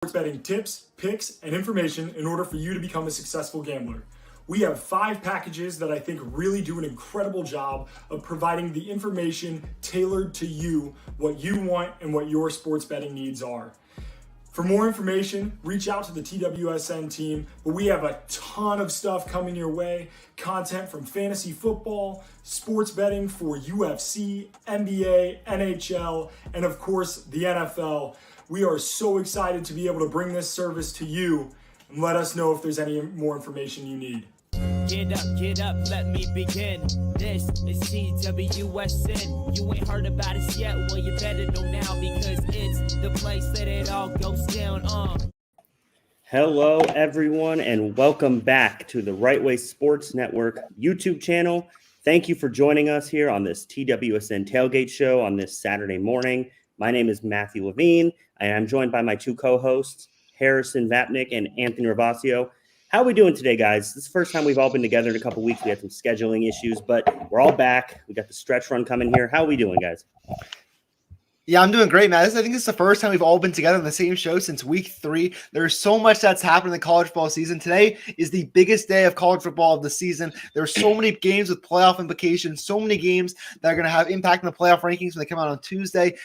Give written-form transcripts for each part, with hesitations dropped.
sports betting tips, picks, and information in order for you to become a successful gambler. We have 5 packages that I think really do an incredible job of providing the information tailored to you, what you want, and what your sports betting needs are. For more information, reach out to the TWSN team, but we have a ton of stuff coming your way. Content from fantasy football, sports betting for UFC, NBA, NHL, and of course the NFL. We are so excited to be able to bring this service to you, and let us know if there's any more information you need. Get up, let me begin. This is TWSN. You ain't heard about us yet, well you better know now because it's the place that it all goes down on. Hello everyone and welcome back to the Right Way Sports Network YouTube channel. Thank you for joining us here on this TWSN Tailgate show on this Saturday morning. My name is Matthew Levine and I'm joined by my 2 co-hosts, Harrison Vapnek and Anthony Ravasio. How are we doing today, guys? This is the first time we've all been together in a couple weeks. We had some scheduling issues, but we're all back. We got the stretch run coming here. How are we doing, guys? Yeah, I'm doing great, Matt. I think this is the first time we've all been together on the same show since week 3. There's so much that's happened in the college football season. Today is the biggest day of college football of the season. There's so many games with playoff implications, so many games that are going to have impact on the playoff rankings when they come out on Tuesday.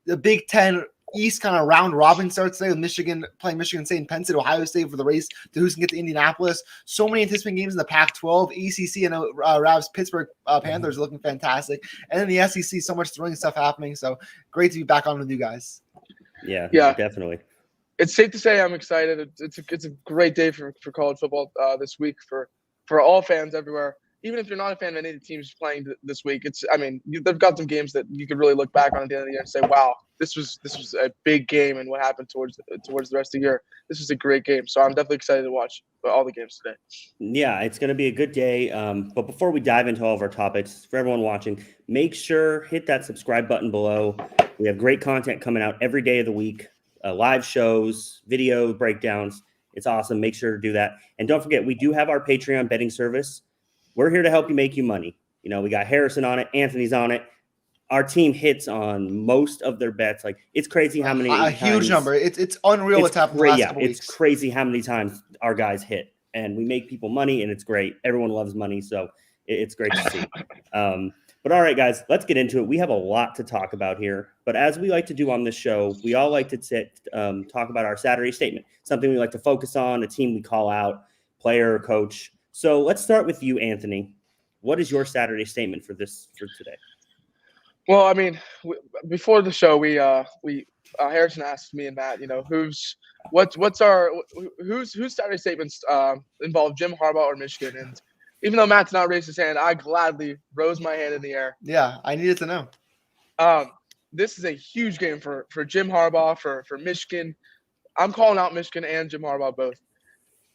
The Big Ten East kind of round robin starts today with Michigan playing Michigan State and Penn State, Ohio State for the race to who's going to get to Indianapolis. So many anticipating games in the Pac-12, ACC, and Ravs Pittsburgh Panthers are looking fantastic. And then the SEC, so much thrilling stuff happening. So great to be back on with you guys. Yeah, definitely. It's safe to say I'm excited. It's a great day for college football this week for all fans everywhere. Even if you're not a fan of any of the teams playing this week, they've got some games that you could really look back on at the end of the year and say, wow, this was a big game, and what happened towards the rest of the year. This was a great game. So I'm definitely excited to watch all the games today. Yeah, it's going to be a good day. But before we dive into all of our topics, for everyone watching, make sure hit that subscribe button below. We have great content coming out every day of the week, live shows, video breakdowns. It's awesome. Make sure to do that. And don't forget, we do have our Patreon betting service. We're here to help you make you money. You know, we got Harrison on it. Anthony's on it. Our team hits on most of their bets. Like, it's crazy how many a huge number. It's unreal what's happened the last couple weeks. It's crazy how many times our guys hit. And we make people money, and it's great. Everyone loves money, so it's great to see. But all right, guys, let's get into it. We have a lot to talk about here. But as we like to do on this show, we all like to talk about our Saturday statement, something we like to focus on, a team we call out, player or coach. So let's start with you, Anthony. What is your Saturday statement for today? Well, I mean, before the show, we Harrison asked me and Matt, whose Saturday statements involve Jim Harbaugh or Michigan, and even though Matt did not raise his hand, I gladly rose my hand in the air. Yeah, I needed to know. This is a huge game for Jim Harbaugh, for Michigan. I'm calling out Michigan and Jim Harbaugh both.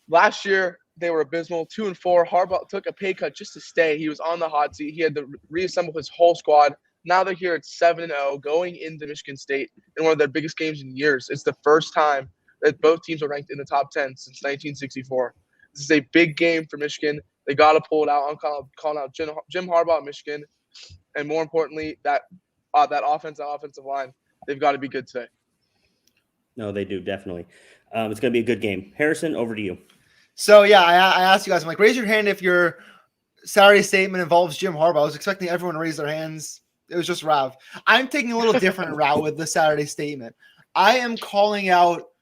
Last year, they were abysmal, 2-4. Harbaugh took a pay cut just to stay. He was on the hot seat. He had to reassemble his whole squad. Now they're here at 7-0, going into Michigan State in one of their biggest games in years. It's the first time that both teams are ranked in the top 10 since 1964. This is a big game for Michigan. They got to pull it out. I'm calling out Jim Harbaugh at Michigan, and more importantly, that offensive line, they've got to be good today. No, they do, definitely. It's going to be a good game. Harrison, over to you. So, yeah, I asked you guys, I'm like, raise your hand if your Saturday statement involves Jim Harbaugh. I was expecting everyone to raise their hands. It was just Rav. I'm taking a little different route with the Saturday statement. I am calling out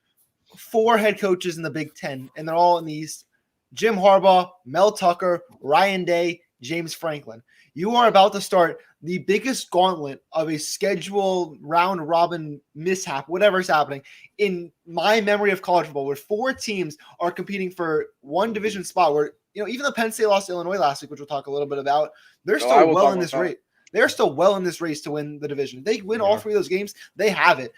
4 head coaches in the Big Ten, and they're all in the East. Jim Harbaugh, Mel Tucker, Ryan Day, James Franklin. You are about to start the biggest gauntlet of a schedule round robin mishap, whatever's happening, in my memory of college football, where 4 teams are competing for one division spot where, even though Penn State lost to Illinois last week, which we'll talk a little bit about, they're still well in this race. They're still well in this race to win the division. If they win all 3 of those games, they have it.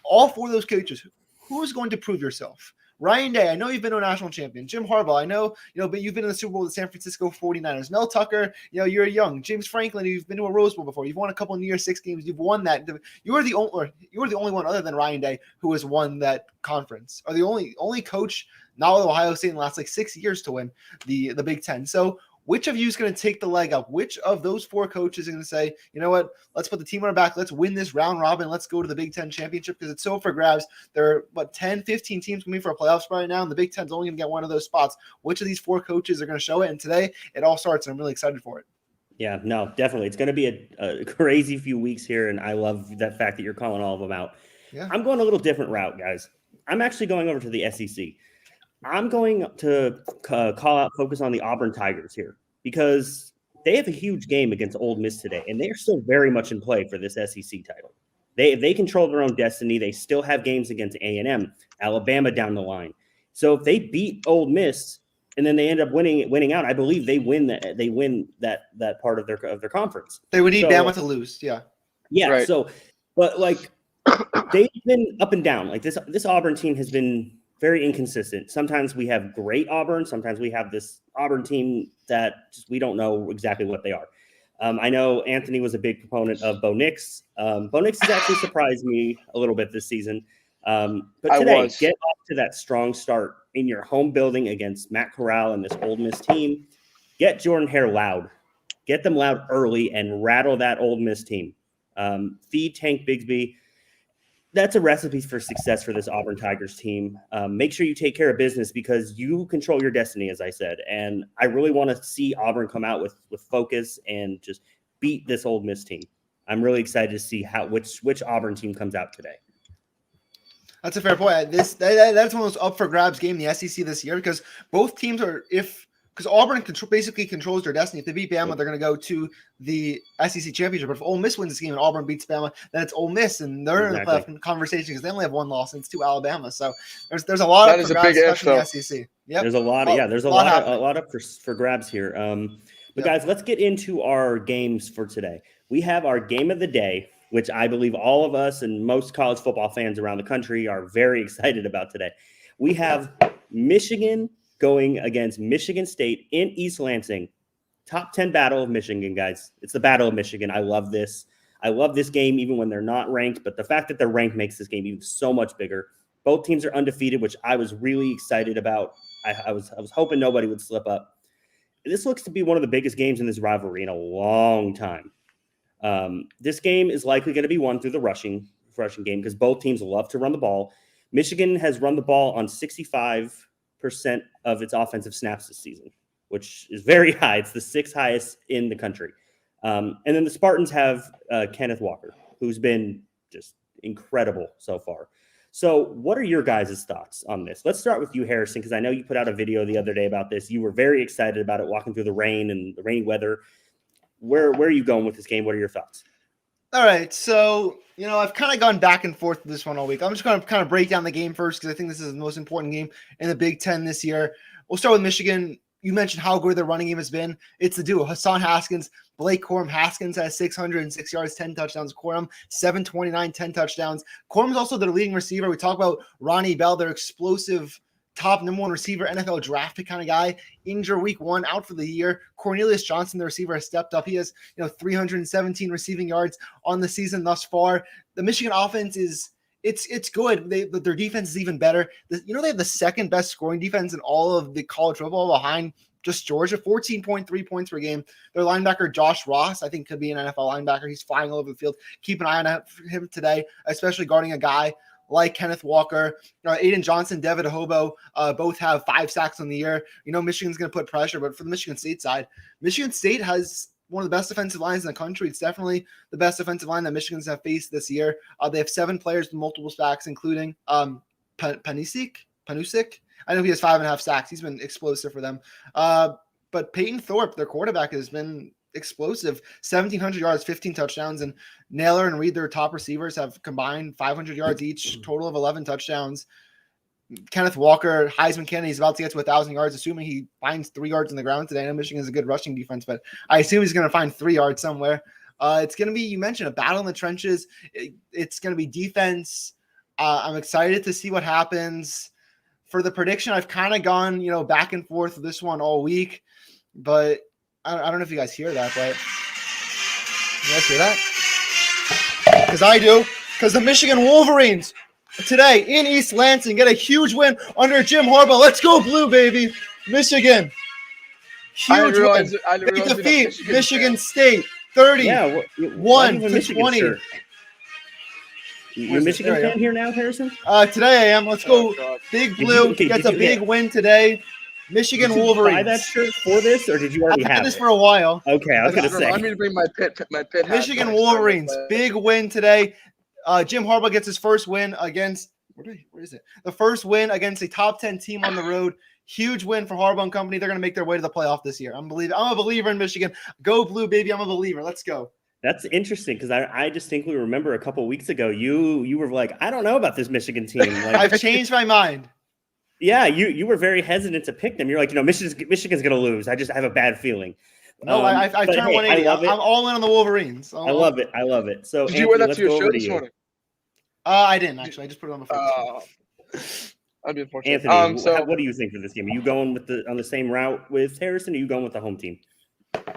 All 4 of those coaches, who is going to prove yourself? Ryan Day, I know you've been to a national champion. Jim Harbaugh, I know, but you've been in the Super Bowl with the San Francisco 49ers. Mel Tucker, you're young. James Franklin, you've been to a Rose Bowl before. You've won a couple of New Year's Six games. You've won that. You are the only one other than Ryan Day who has won that conference. Or the only coach, not with Ohio State, in the last 6 years to win the Big Ten. So Which of you is going to take the leg up? Which of those 4 coaches are going to say, you know what, let's put the team on our back. Let's win this round robin. Let's go to the Big Ten championship because it's so for grabs. There are, 10, 15 teams coming for a playoff spot right now, and the Big Ten's only going to get one of those spots. Which of these 4 coaches are going to show it? And today it all starts, and I'm really excited for it. Yeah, no, definitely. It's going to be a crazy few weeks here, and I love that fact that you're calling all of them out. Yeah. I'm going a little different route, guys. I'm actually going over to the SEC. I'm going to focus on the Auburn Tigers here because they have a huge game against Ole Miss today, and they are still very much in play for this SEC title. They control their own destiny. They still have games against A&M, Alabama down the line. So if they beat Ole Miss and then they end up winning out, I believe they win that part of their conference. They would need Bama to lose, yeah. Yeah. Right. So, but like they've been up and down. Like this Auburn team has been very inconsistent. Sometimes we have great Auburn. Sometimes we have this Auburn team that just, we don't know exactly what they are. I know Anthony was a big proponent of Bo Nix. Bo Nix has actually surprised me a little bit this season. But today, get off to that strong start in your home building against Matt Corral and this Ole Miss team. Get Jordan Hare loud. Get them loud early and rattle that Ole Miss team. Feed Tank Bigsby. That's a recipe for success for this Auburn Tigers team. Make sure you take care of business because you control your destiny, as I said. And I really want to see Auburn come out with focus and just beat this Ole Miss team. I'm really excited to see which Auburn team comes out today. That's a fair point. That's one of those up for grabs game in the SEC this year because both teams are because Auburn basically controls their destiny. If they beat Bama, they're going to go to the SEC championship. But if Ole Miss wins this game and Auburn beats Bama, then it's Ole Miss, and they're in the playoff conversation because they only have 1 loss, and it's to Alabama. So there's a lot of grabs in the SEC. Yep. There's a lot up for grabs here. But guys, let's get into our games for today. We have our game of the day, which I believe all of us and most college football fans around the country are very excited about today. We have Michigan going against Michigan State in East Lansing. Top 10 battle of Michigan, guys. It's the Battle of Michigan. I love this. I love this game even when they're not ranked, but the fact that they're ranked makes this game even so much bigger. Both teams are undefeated, which I was really excited about. I was hoping nobody would slip up. This looks to be one of the biggest games in this rivalry in a long time. This game is likely going to be won through the rushing game because both teams love to run the ball. Michigan has run the ball on 65% of its offensive snaps this season, which is very high. It's the 6th highest in the country. And then the Spartans have Kenneth Walker, who's been just incredible so far. So what are your guys' thoughts on this? Let's start with you, Harrison, because I know you put out a video the other day about this. You were very excited about it, walking through the rain and the rainy weather. Where are you going with this game? What are your thoughts? All right, so, I've kind of gone back and forth with this one all week. I'm just going to kind of break down the game first because I think this is the most important game in the Big Ten this year. We'll start with Michigan. You mentioned how good their running game has been. It's the duo, Hassan Haskins, Blake Corum. Haskins has 606 yards, 10 touchdowns. Corum, 729, 10 touchdowns. Corum's also their leading receiver. We talk about Ronnie Bell, their explosive top number 1 receiver, NFL draft pick kind of guy. Injured week 1, out for the year. Cornelius Johnson, the receiver, has stepped up. He has 317 receiving yards on the season thus far. The Michigan offense it's good. Their defense is even better. They have the 2nd best scoring defense in all of the college football behind just Georgia, 14.3 points per game. Their linebacker, Josh Ross, I think could be an NFL linebacker. He's flying all over the field. Keep an eye on him today, especially guarding a guy like Kenneth Walker. Aiden Johnson, David Hobo, both have 5 sacks on the year. Michigan's going to put pressure, but for the Michigan State side, Michigan State has one of the best defensive lines in the country. It's definitely the best defensive line that Michigan's have faced this year. They have 7 players with multiple sacks, including Panusik. I know he has 5.5 sacks. He's been explosive for them. But Peyton Thorpe, their quarterback, has been explosive. 1,700 yards, 15 touchdowns. And Naylor and Reed, their top receivers, have combined 500 yards each, total of 11 touchdowns. Kenneth Walker, Heisman candidate, he's about to get to 1,000 yards, assuming he finds 3 yards on the ground today. I know Michigan is a good rushing defense, but I assume he's going to find 3 yards somewhere. It's going to be, you mentioned, a battle in the trenches. It's going to be defense. I'm excited to see what happens. For the prediction, I've kind of gone, back and forth with this one all week, but I don't know if you guys hear that, but you guys hear that? Because I do. Because the Michigan Wolverines today in East Lansing get a huge win under Jim Harbaugh. Let's go blue, baby. Michigan. Huge win. They defeat Michigan State 30. Yeah, why do you have a Michigan 20. shirt? You a Michigan fan here now, Harrison? Today I am. Let's go. God. Big Blue gets a big win today. Michigan Wolverines. Did you buy that shirt for this, or did you already have I've had this it? for a while. Okay, I was going to say. Remind me to bring my pit hat. Michigan Wolverines, big win today. Jim Harbaugh gets his first win against where is it? The first win against a top 10 team on the road. Huge win for Harbaugh and company. They're going to make their way to the playoff this year. I'm a believer in Michigan. Go Blue, baby. I'm a believer. Let's go. That's interesting because I distinctly remember a couple of weeks ago you were like, I don't know about this Michigan team. Like, I've changed my mind. Yeah, you were very hesitant to pick them. You're like, Michigan's going to lose. I have a bad feeling. No, I've turned 180. I'm all in on the Wolverines. I love it. So did you wear that to your show this morning? I didn't actually. I just put it on the phone. I'd be unfortunate. Anthony, what do you think for this game? Are you going on the same route with Harrison? Or are you going with the home team?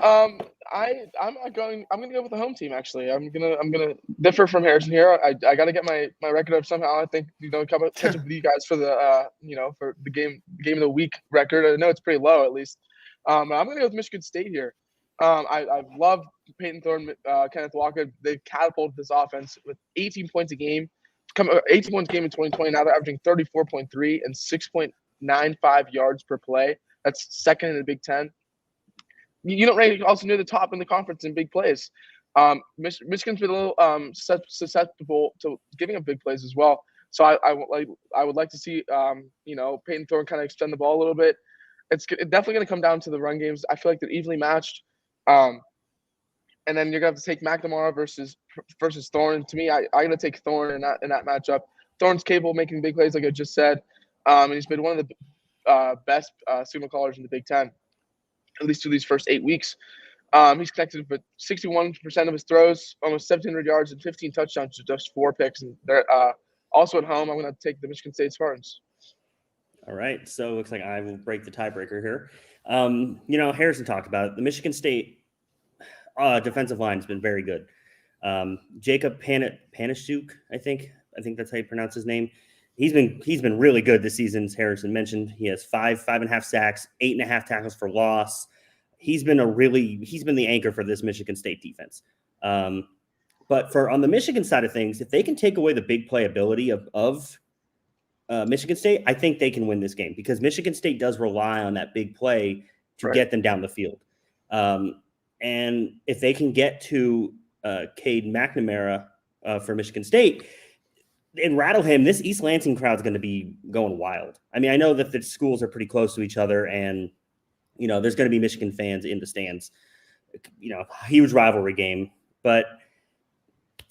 I'm going to go with the home team. Actually, I'm gonna differ from Harrison here. I got to get my record up somehow. I think catch up with you guys for the for the game of the week record. I know it's pretty low at least. I'm gonna go with Michigan State here. I love Peyton Thorne, Kenneth Walker. They've catapulted this offense with 18 points a game. 18 points a game in 2020. Now they're averaging 34.3 and 6.95 yards per play. That's second in the Big Ten. You don't rank also near the top in the conference in big plays. Michigan's been a little susceptible to giving up big plays as well. So I would like to see Peyton Thorne kind of extend the ball a little bit. It's definitely going to come down to the run games. I feel like they're evenly matched. And then you're gonna have to take McNamara versus Thorne. To me, I'm gonna take Thorne in that matchup. Thorne's capable of making big plays, like I just said, and he's been one of the best signal callers in the Big Ten, at least through these first 8 weeks. He's connected with 61% of his throws, almost 1,700 yards and 15 touchdowns to just 4 picks. And they're also at home. I'm gonna take the Michigan State Spartans. All right, so it looks like I will break the tiebreaker here. Harrison talked about it. The Michigan State defensive line has been very good. Jacob Panishuk, I think that's how you pronounce his name. He's been really good this season, as Harrison mentioned. He has 5.5 sacks, 8.5 tackles for loss. He's been the anchor for this Michigan State defense. But on the Michigan side of things, if they can take away the big playability of Michigan State, I think they can win this game because Michigan State does rely on that big play to get them down the field. And if they can get to Cade McNamara for Michigan State and rattle him, this East Lansing crowd is going to be going wild. I mean, I know that the schools are pretty close to each other, and there's going to be Michigan fans in the stands. Huge rivalry game. But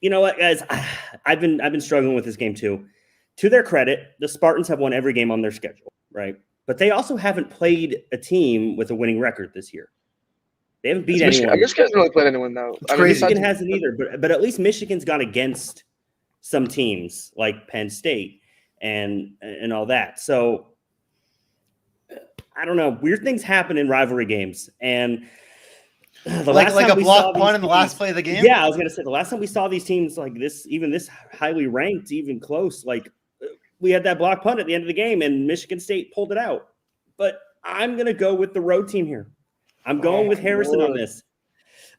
you know what, guys? I've been struggling with this game too. To their credit, the Spartans have won every game on their schedule, right? But they also haven't played a team with a winning record this year. They haven't beat anyone. Michigan hasn't really played anyone, though. Michigan hasn't either, but at least Michigan's gone against some teams like Penn State and all that. So I don't know. Weird things happen in rivalry games, and like a block punt in the last play of the game. Yeah, I was gonna say the last time we saw these teams like this, even this highly ranked, even close, like we had that block punt at the end of the game, and Michigan State pulled it out. But I'm gonna go with the road team here. I'm going with Harrison on this.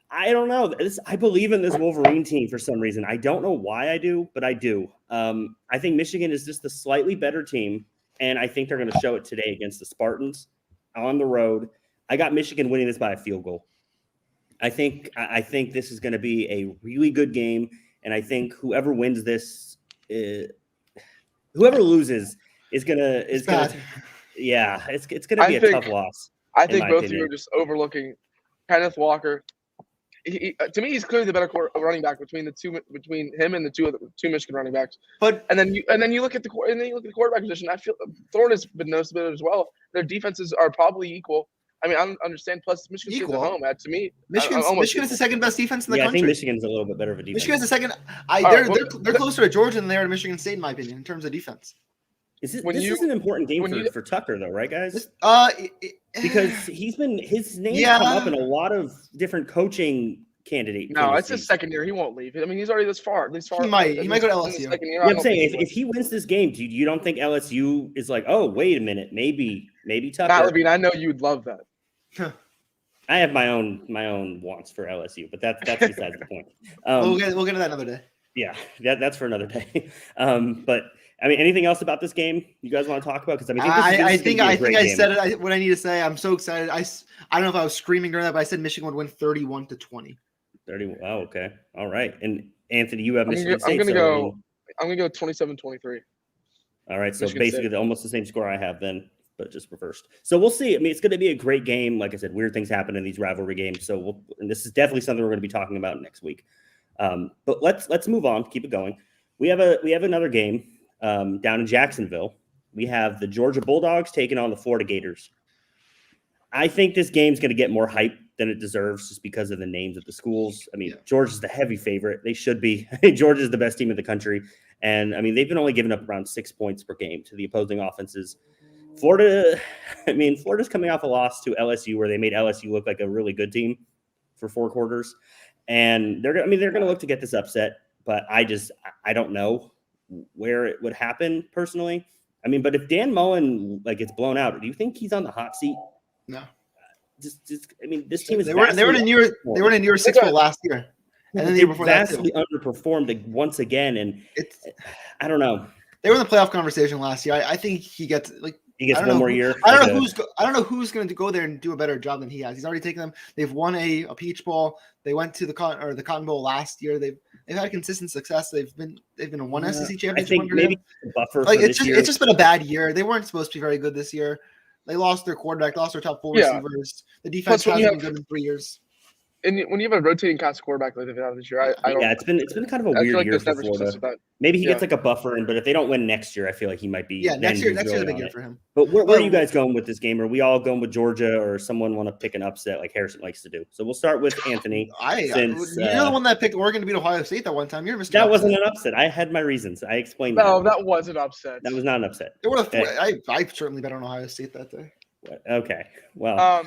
I don't know. I believe in this Wolverine team for some reason. I don't know why I do, but I do. I think Michigan is just a slightly better team, and I think they're going to show it today against the Spartans on the road. I got Michigan winning this by a field goal. I think this is going to be a really good game, and I think whoever wins this, whoever loses is gonna it's going to be a tough loss. I think both of you are just overlooking Kenneth Walker. To me, he's clearly the better running back between him and the two Michigan running backs. But and then you look at the quarterback position. I feel Thorne has been noticed a bit as well. Their defenses are probably equal. I mean, I don't understand. Plus, Michigan's at home. To me, Michigan's the second best defense in the country. I think Michigan's a little bit better of a defense. Michigan's the second. They're closer to Georgia than they are to Michigan State, in my opinion, in terms of defense. This is an important game for Tucker, though, right, guys? Because his name's come up in a lot of different coaching candidate. No, it's his second year. He won't leave. I mean, he's already this far. He might go to LSU. I'm saying if he wins this game, you don't think LSU is like, oh, wait a minute, maybe Tucker. Matt Levine, I know you'd love that. I have my own wants for LSU, but that's besides the point. We'll get to that another day. Yeah, that's for another day. But I mean, anything else about this game you guys want to talk about? Because I think I said it. What I need to say. I'm so excited. I don't know if I was screaming during that, but I said Michigan would win 31-20. 30. Oh, okay. All right. And Anthony, you have Michigan State. I'm gonna go 27-23. All right. So Michigan basically, State. almost the same score I have then, but just reversed. So we'll see. I mean, it's going to be a great game. Like I said, weird things happen in these rivalry games. So and this is definitely something we're going to be talking about next week. But let's move on. Keep it going. We have another game down in Jacksonville. We have the Georgia Bulldogs taking on the Florida Gators. I think this game's going to get more hype than it deserves just because of the names of the schools. I mean, Georgia's the heavy favorite. They should be. Georgia's the best team in the country. And, I mean, they've been only giving up around 6 points per game to the opposing offenses. Florida's coming off a loss to LSU where they made LSU look like a really good team for 4 quarters. And they're going to look to get this upset. But I don't know where it would happen personally. I mean, but if Dan Mullen gets blown out, do you think he's on the hot seat? No. I mean, this team is. They were in a near 6 bowl last year, and then the year before that too. Underperformed once again, and I don't know. They were in the playoff conversation last year. I think he gets one more year. I don't know who's going to go there and do a better job than he has. He's already taken them. They've won a Peach Bowl. They went to the Cotton Bowl last year. They've had consistent success. They've been in one SEC championship. I think maybe a buffer. It's just been a bad year. They weren't supposed to be very good this year. They lost their quarterback, lost their top 4 receivers. The defense hasn't been good in 3 years. And when you have a rotating cast quarterback like they've had this year, I don't. Yeah, it's been kind of a weird year for Florida. Maybe he gets a buffer in, but if they don't win next year, I feel like he might be. Yeah, next year's a big year for him. But where are you guys going with this game? Are we all going with Georgia, or someone want to pick an upset like Harrison likes to do? So we'll start with Anthony. You're the one that picked Oregon to beat Ohio State that one time. You're Mr. That wasn't an upset. I had my reasons. I explained. No, that was an upset. That was not an upset. I certainly bet on Ohio State that day. Okay. Well.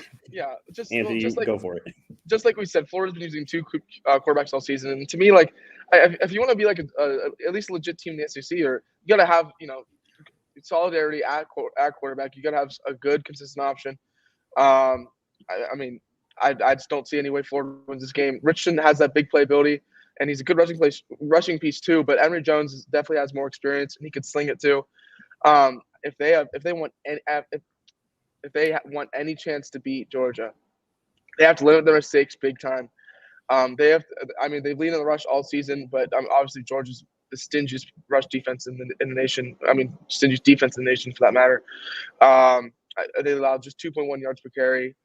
Anthony, go for it. Just like we said, Florida's been using 2 quarterbacks all season, and to me, if you want to be at least a legit team in the SEC, or you got to have solidarity at quarterback. You got to have a good, consistent option. I just don't see any way Florida wins this game. Richardson has that big playability, and he's a good rushing piece too. But Emory Jones definitely has more experience, and he could sling it too. If they want any chance to beat Georgia, they have to limit their mistakes big time. They've leaned on the rush all season, but obviously Georgia's the stingiest rush defense in the nation. I mean, stingiest defense in the nation for that matter. They allowed just 2.1 yards per carry,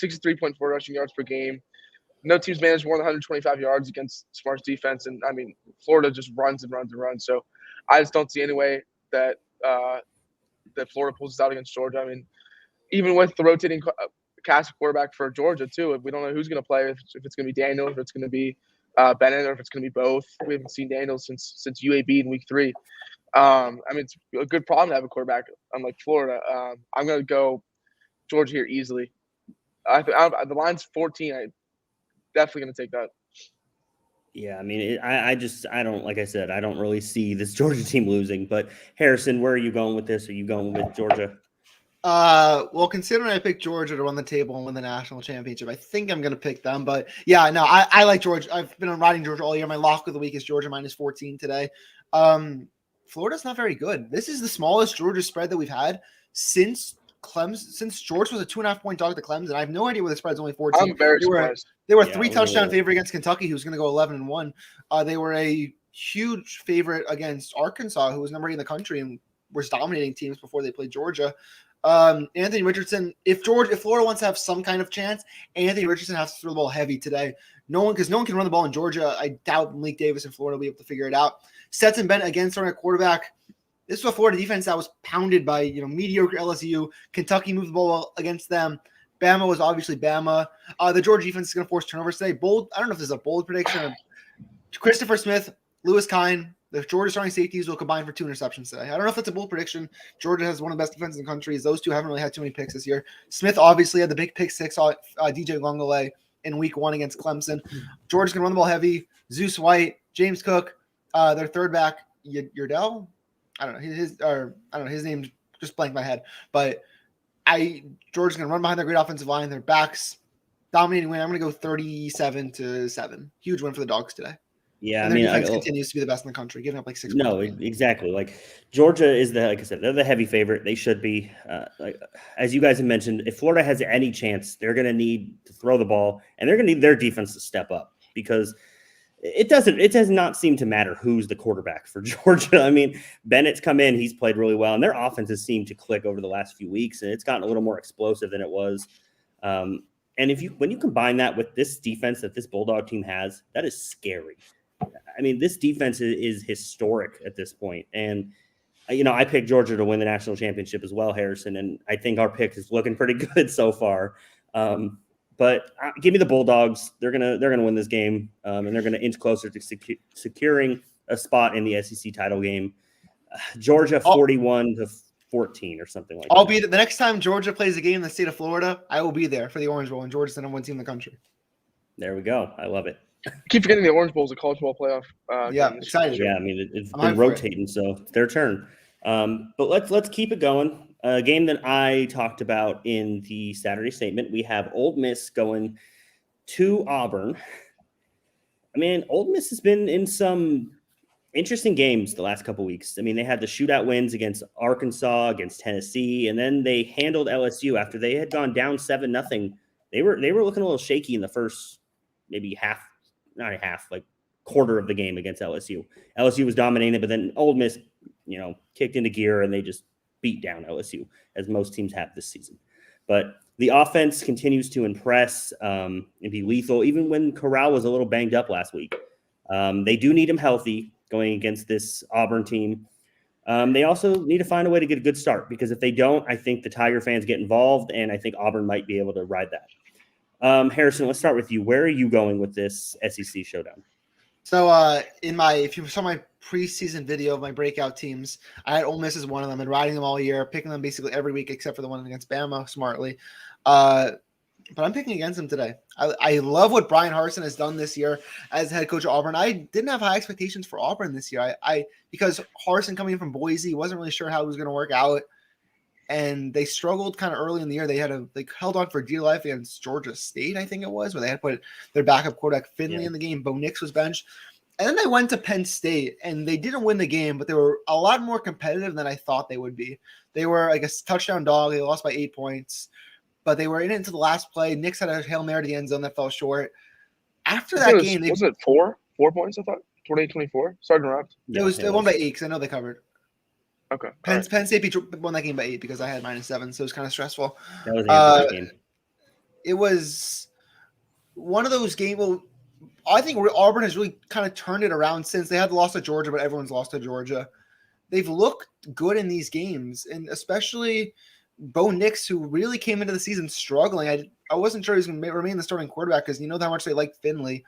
63.4 rushing yards per game. No team's managed more than 125 yards against Smart's defense, and I mean, Florida just runs and runs and runs. So I just don't see any way that Florida pulls this out against Georgia. I mean, even with the rotating cast quarterback for Georgia too, we don't know who's going to play. If it's going to be Daniel, if it's going to be Bennett, or if it's going to be both. We haven't seen Daniel since UAB in week 3. It's a good problem to have a quarterback unlike Florida. I'm going to go Georgia here easily. The line's 14. I'm definitely going to take that. Yeah, I mean, I don't, like I said, I don't really see this Georgia team losing. But Harrison, where are you going with this? Are you going with Georgia? Well, considering I picked Georgia to run the table and win the national championship, I think I'm going to pick them. But yeah, no, I like Georgia. I've been riding Georgia all year. My lock of the week is Georgia minus 14 today. Florida's not very good. This is the smallest Georgia spread that we've had since Georgia was a 2.5-point dog to Clemson. I have no idea where the spread's only 14. I'm very surprised. They were a 3-touchdown favorite against Kentucky, who's going to go 11-1. They were a huge favorite against Arkansas, who was number 8 in the country and was dominating teams before they played Georgia. Anthony Richardson, if Florida wants to have some kind of chance, Anthony Richardson has to throw the ball heavy today. No one can run the ball in Georgia. I doubt Malik Davis and Florida will be able to figure it out. Stetson Bennett again starting at quarterback. This was a Florida defense that was pounded by mediocre LSU. Kentucky moved the ball against them. Bama was obviously Bama. The Georgia defense is going to force turnovers today. Bold. I don't know if this is a bold prediction. Christopher Smith, Lewis Kine, the Georgia starting safeties will combine for 2 interceptions today. I don't know if that's a bold prediction. Georgia has one of the best defenses in the country. Those two haven't really had too many picks this year. Smith obviously had the big pick 6 on DJ Longole in week 1 against Clemson. Georgia's going to run the ball heavy. Zeus White, James Cook, their third back, Yurdell. I don't know his name just blanked my head. But Georgia's going to run behind their great offensive line. Their backs, dominating win. I'm going to go 37-7. Huge win for the Dogs today. Yeah, And their defense continues to be the best in the country, giving up like 6 points. No, exactly. Like Georgia is like I said, they're the heavy favorite. They should be. As you guys have mentioned, if Florida has any chance, they're going to need to throw the ball, and they're going to need their defense to step up because it does not seem to matter who's the quarterback for Georgia. I mean, Bennett's come in, he's played really well, and their offense has seemed to click over the last few weeks, and it's gotten a little more explosive than it was. And when you combine that with this defense that this Bulldog team has, that is scary. I mean, this defense is historic at this point. And, I picked Georgia to win the national championship as well, Harrison, and I think our pick is looking pretty good so far. But give me the Bulldogs. They're gonna win this game, and they're gonna inch closer to securing a spot in the SEC title game. Georgia 41-14 or something like that. I'll be the next time Georgia plays a game in the state of Florida. I will be there for the Orange Bowl, and Georgia's the number 1 team in the country. There we go. I love it. Keep forgetting the Orange Bowl is a college ball playoff. Yeah, excited. Yeah, I mean it's been rotating, so it's their turn. But let's keep it going. A game that I talked about in the Saturday statement, we have Ole Miss going to Auburn. I mean, Ole Miss has been in some interesting games the last couple weeks. I mean, they had the shootout wins against Arkansas, against Tennessee, and then they handled LSU after they had gone down 7-0. They were looking a little shaky in the first maybe quarter of the game against LSU. LSU was dominating, but then Ole Miss, kicked into gear and they just beat down LSU, as most teams have this season. But the offense continues to impress and be lethal, even when Corral was a little banged up last week. They do need him healthy going against this Auburn team. They also need to find a way to get a good start, because if they don't, I think the Tiger fans get involved, and I think Auburn might be able to ride that. Harrison, let's start with you. Where are you going with this SEC showdown? So if you saw my preseason video of my breakout teams, I had Ole Miss as one of them and riding them all year, picking them basically every week except for the one against Bama smartly. But I'm picking against them today. I love what Brian Harsin has done this year as head coach of Auburn. I didn't have high expectations for Auburn this year. Because Harsin coming from Boise, wasn't really sure how it was going to work out. And they struggled kind of early in the year. They held on for dear life against Georgia State, I think it was, where they had put their backup quarterback Finley in the game. Bo Nix was benched. And then they went to Penn State, and they didn't win the game, but they were a lot more competitive than I thought they would be. They were like a touchdown dog. They lost by 8 points, but they were in it into the last play. Nix had a Hail Mary to the end zone that fell short. After that game, was it 4 points, I thought? 28-24? Sorry to interrupt. They won by 8 because I know they covered. Okay. Penn State won that game by 8 because I had -7, so it was kind of stressful. That was a game. It was one of those games. Well, I think Auburn has really kind of turned it around since they had lost to Georgia, but everyone's lost to Georgia. They've looked good in these games, and especially Bo Nix, who really came into the season struggling. I wasn't sure he was going to remain the starting quarterback because you know how much they liked Finley.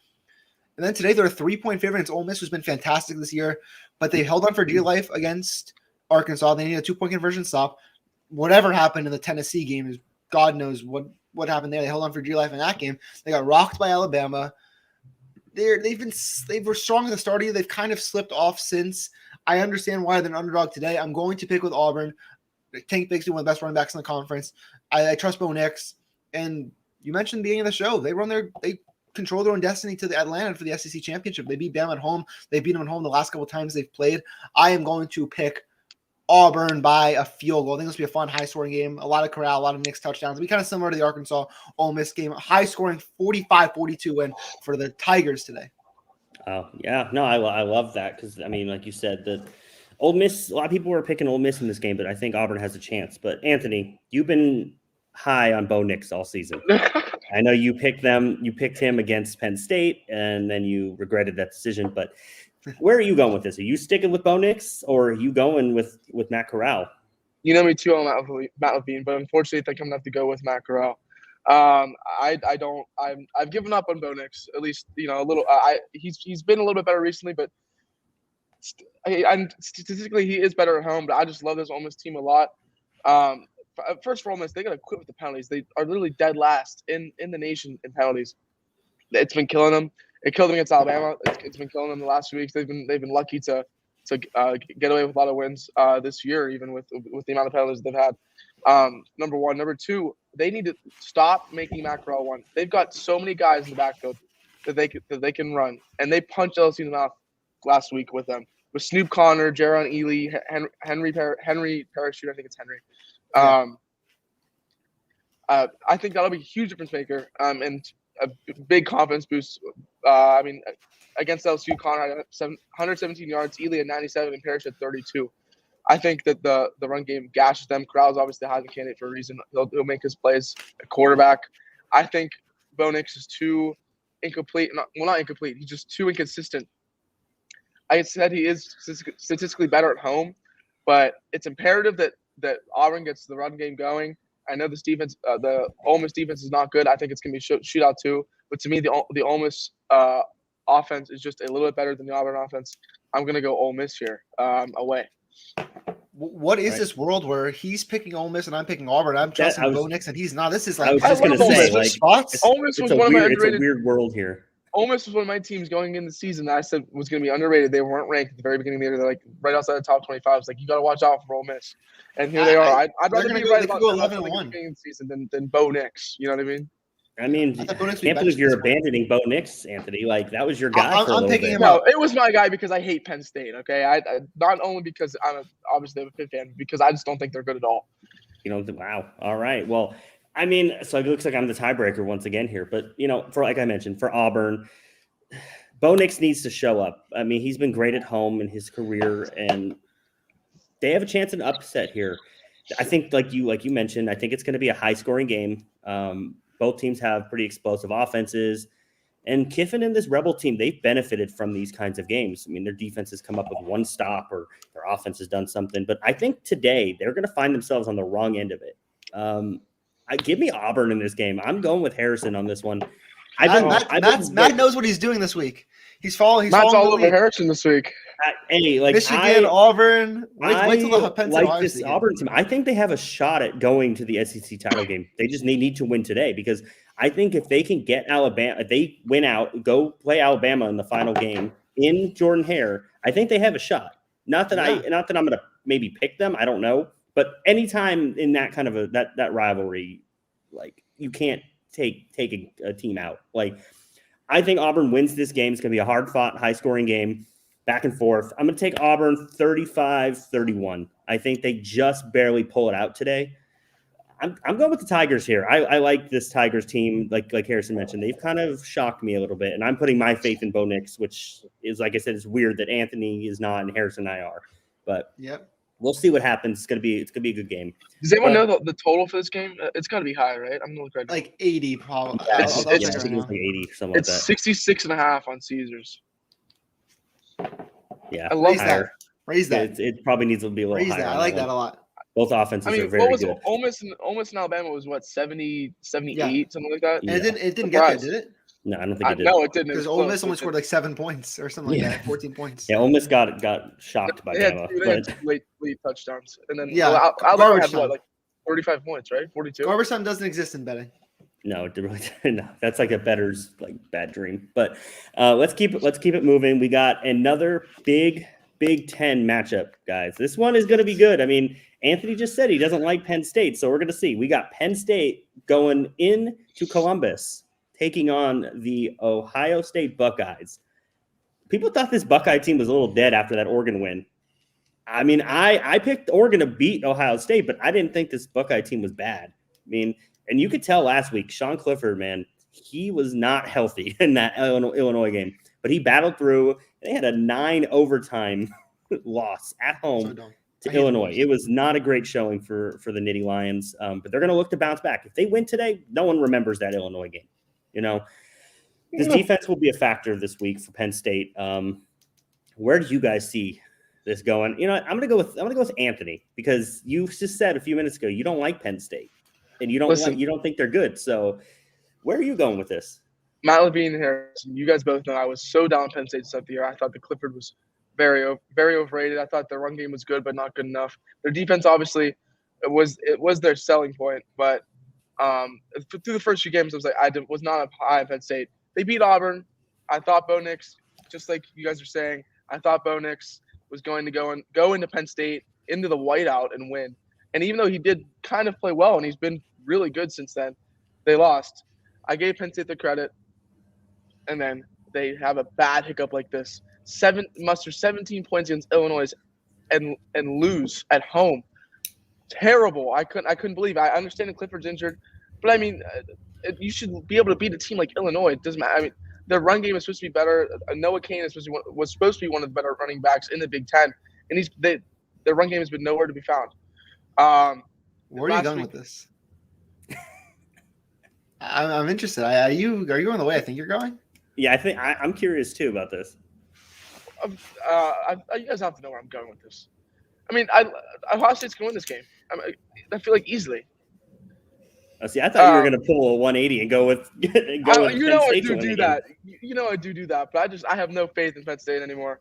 And then today they're a 3-point favorite against Ole Miss, who's been fantastic this year, but they held on for dear life against Arkansas. They need a 2-point conversion stop. Whatever happened in the Tennessee game is God knows what happened there. They held on for dear life in that game. They got rocked by Alabama. They were strong at the start of the year. They've kind of slipped off since. I understand why they're an underdog today. I'm going to pick with Auburn. Tank Bigsby, one of the best running backs in the conference. I trust Bo Nix. And you mentioned at the beginning of the show, they control their own destiny to the Atlanta for the SEC championship. They beat Bama at home. They beat them at home the last couple of times they've played. I am going to pick Auburn by a field goal. I think this will be a fun, high-scoring game. A lot of corral, a lot of Knicks touchdowns. It'll be kind of similar to the Arkansas-Ole Miss game. High-scoring 45-42 win for the Tigers today. Oh, yeah. No, I love that because, I mean, like you said, the Ole Miss, a lot of people were picking Ole Miss in this game, but I think Auburn has a chance. But, Anthony, you've been high on Bo Nix all season. I know you picked him against Penn State, and then you regretted that decision, but where are you going with this? Are you sticking with Bo Nix, or are you going with Matt Corral? You know me too on Matt Levine, but unfortunately, I think I'm gonna have to go with Matt Corral. I've given up on Bo Nix, at least a little. He's been a little bit better recently, but statistically he is better at home. But I just love this Ole Miss team a lot. First for Ole Miss, they gotta quit with the penalties. They are literally dead last in the nation in penalties. It's been killing them. It killed them against Alabama. It's been killing them the last few weeks. They've been lucky to get away with a lot of wins this year, even with the amount of penalties they've had. Number one. Number two, they need to stop making Matt Corral one. They've got so many guys in the backfield that they can run, and they punched LSU in the mouth last week with them. With Snoop Connor, Jaron Ely, Henry Parachute, I think it's Henry. Yeah. I think that'll be a huge difference maker and a big confidence boost. Against LSU, Connor had 117 yards, Ely at 97, and Parachute at 32. I think that the run game gashes them. Corral's obviously the Heisman candidate for a reason. He'll make his plays at quarterback. I think Bo Nix is too incomplete. Not incomplete. He's just too inconsistent. I said he is statistically better at home, but it's imperative that Auburn gets the run game going. I know this defense, the Ole Miss defense is not good. I think it's going to be shootout too. But to me, the Ole Miss offense is just a little bit better than the Auburn offense. I'm going to go Ole Miss here away. What is this world where he's picking Ole Miss and I'm picking Auburn? I'm trusting Bo Nix and he's not. This is like I was just going to say, like, spots. Ole Miss was it's one of my it's underrated. a weird world here. Ole Miss was one of my teams going in the season that I said was going to be underrated. They weren't ranked at the very beginning of the year. They're like right outside the top 25. It's like you got to watch out for Ole Miss. And here they are. I'd rather be right about them at the beginning of the season than Bo Nix. You know what I mean? I mean, I can't believe you're abandoning Bo Nix, Anthony. Like, that was your guy for a little bit. No, it was my guy because I hate Penn State, okay? I not only because I'm obviously a Pitt fan, because I just don't think they're good at all. Wow. All right. Well, I mean, so it looks like I'm the tiebreaker once again here. But, like I mentioned, for Auburn, Bo Nix needs to show up. I mean, he's been great at home in his career, and they have a chance at an upset here. I think, like you mentioned, I think it's going to be a high-scoring game. Both teams have pretty explosive offenses. And Kiffin and this Rebel team, they've benefited from these kinds of games. I mean, their defense has come up with one stop or their offense has done something. But I think today they're going to find themselves on the wrong end of it. Give me Auburn in this game. I'm going with Harrison on this one. Matt knows what he's doing this week. He's following. Matt's all over Harrison this week. Michigan, Auburn. Wait till the Penn State this Auburn team. I think they have a shot at going to the SEC title game. They just need to win today because I think if they can get Alabama, if they win out, go play Alabama in the final game in Jordan-Hare, I think they have a shot. Not that I'm going to maybe pick them. I don't know, but anytime in that kind of that rivalry, like you can't take a team out. Like I think Auburn wins this game. It's going to be a hard-fought, high-scoring game. Back and forth. I'm going to take Auburn 35-31. I think they just barely pull it out today. I'm going with the Tigers here. I like this Tigers team. Like Harrison mentioned, they've kind of shocked me a little bit, and I'm putting my faith in Bo Nix, which is, like I said, it's weird that Anthony is not and Harrison and I are. But we'll see what happens. It's gonna be a good game. Does anyone know the total for this game? It's got to be high, right? I'm gonna look right now. Like 80, probably. I think it's like 80, something like that. It's 66.5 on Caesars. Yeah, I love that. Raise that. It probably needs to be a little higher. I like that a lot. Both offenses are very good. Ole Miss and Alabama was what 70, 78, something like that. And it didn't get there, did it? No, I don't think it did. No, it didn't. Because Ole Miss only scored like 7 points or something like that, 14 points. Yeah, Ole Miss got shocked by Bama. They had late touchdowns, and then Alabama had what, like 35 points, right? 42. Garbage time doesn't exist in betting. No, it really no. That's like a bettor's like bad dream. But let's keep it moving. We got another Big Ten matchup, guys. This one is going to be good. I mean, Anthony just said he doesn't like Penn State, so we're going to see. We got Penn State going into Columbus, taking on the Ohio State Buckeyes. People thought this Buckeye team was a little dead after that Oregon win. I mean, I picked Oregon to beat Ohio State, but I didn't think this Buckeye team was bad. I mean, and you could tell last week, Sean Clifford, man, he was not healthy in that Illinois game, but he battled through. They had a 9 overtime loss at home to Illinois. It was not a great showing for the Nittany Lions, but they're going to look to bounce back. If they win today, no one remembers that Illinois game. This defense will be a factor this week for Penn State. Where do you guys see this going? I'm gonna go with Anthony, because you just said a few minutes ago you don't like Penn State and you don't think they're good. So where are you going with this? Matt Levine and Harrison, you guys both know I was so down Penn State to start the year. I thought the Clifford was very, very overrated. I thought their run game was good, but not good enough. Their defense, obviously, it was their selling point. But through the first few games, I was like, I was not high on Penn State. They beat Auburn. I thought Bo Nix, just like you guys are saying, I thought Bo Nix was going to go into Penn State, into the whiteout and win. And even though he did kind of play well, and he's been really good since then. They lost. I gave Penn State the credit, and then they have a bad hiccup like this. Muster 17 points against Illinois and lose at home. Terrible. I couldn't believe it. I understand that Clifford's injured, but I mean, you should be able to beat a team like Illinois. It doesn't matter. I mean, their run game is supposed to be better. Noah Kane was supposed to be one of the better running backs in the Big Ten, and their run game has been nowhere to be found. Where are you going with this? I'm interested. Are you going the way I think you're going? Yeah, I think I'm curious too about this. You guys have to know where I'm going with this. I mean, Ohio State's going to win this game. I feel like easily. See, I thought you were going to pull a 180 and go with. You know I do that. You know I do that, but I have no faith in Penn State anymore.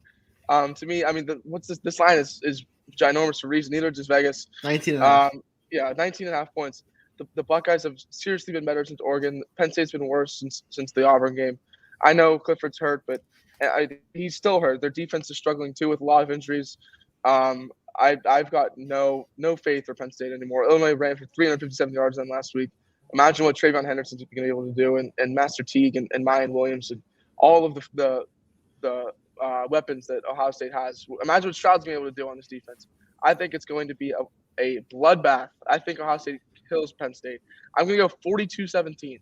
To me, I mean, this line is ginormous for a reason. Neither is Vegas. 19.5. Yeah, 19.5 points. The Buckeyes have seriously been better since Oregon. Penn State's been worse since the Auburn game. I know Clifford's hurt, but he's still hurt. Their defense is struggling too with a lot of injuries. I've got no faith for Penn State anymore. Illinois ran for 357 yards on last week. Imagine what Trayvon Henderson's going to be able to do, and Master Teague and Mayan Williams and all of the weapons that Ohio State has. Imagine what Stroud's going to be able to do on this defense. I think it's going to be a bloodbath. I think Ohio State kills Penn State. I'm going to go 42-17.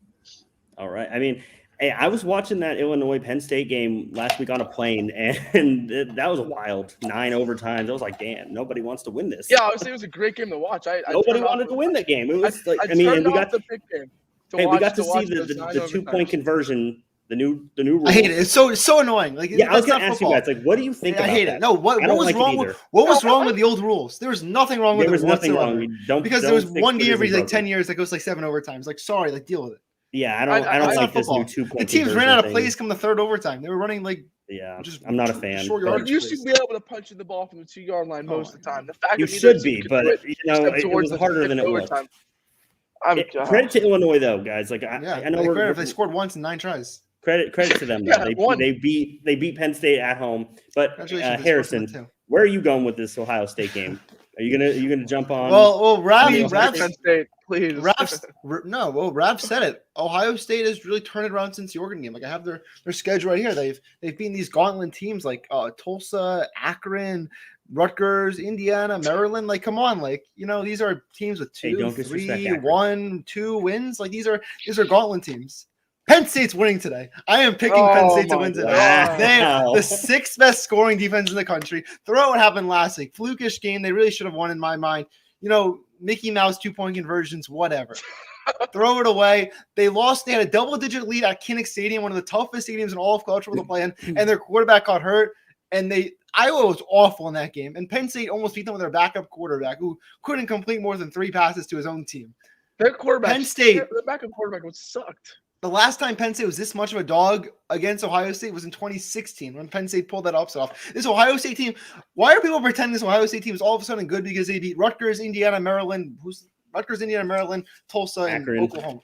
All right. I mean, hey, I was watching that Illinois-Penn State game last week on a plane, and that was wild. 9 overtimes. I was like, damn, nobody wants to win this. Yeah, obviously it was a great game to watch. Nobody wanted to win that game. It was like, I mean, and we got the pick game. We got to see the 2-point conversion. The new rule. I hate it. It's so annoying. Like, yeah, I was going to ask you guys, like, what do you think about I hate that? it. No, what was wrong? What was wrong with the old rules? There was nothing wrong with it. There was nothing wrong. Because there was one game every like 10 years that goes like 7 overtimes. Like, sorry, like deal with it. Yeah, I don't like this new 2-point. The teams ran out of plays come the third overtime. They were running like I'm not a fan. You should be able to punch in the ball from the 2-yard line most of the time. The fact you should be, but it was harder than it looked. Credit to Illinois though, guys. Like I know they scored once in 9 tries. Credit to them. They beat Penn State at home. But Harrison, where are you going with this Ohio State game? Are you gonna jump on? Well, Rav Penn State, please. Rav said it. Ohio State has really turned it around since the Oregon game. Like I have their schedule right here. They've beaten these gauntlet teams like Tulsa, Akron, Rutgers, Indiana, Maryland. Like, come on, like these are teams with 2, 3, 1, 2 wins. Like these are gauntlet teams. Penn State's winning today. I am picking Penn State to win today. Wow. They are the 6th best scoring defense in the country. Throw what happened last week. Flukish game. They really should have won in my mind. Mickey Mouse 2-point conversions, whatever. Throw it away. They lost. They had a double-digit lead at Kinnick Stadium, one of the toughest stadiums in all of college football to play in, and their quarterback got hurt. And Iowa was awful in that game. And Penn State almost beat them with their backup quarterback who couldn't complete more than 3 passes to his own team. Their quarterback, Penn State, their backup quarterback was sucked. The last time Penn State was this much of a dog against Ohio State was in 2016 when Penn State pulled that upset off. This Ohio State team, why are people pretending this Ohio State team is all of a sudden good because they beat Rutgers, Indiana, Maryland, Tulsa, Akron. and Oklahoma.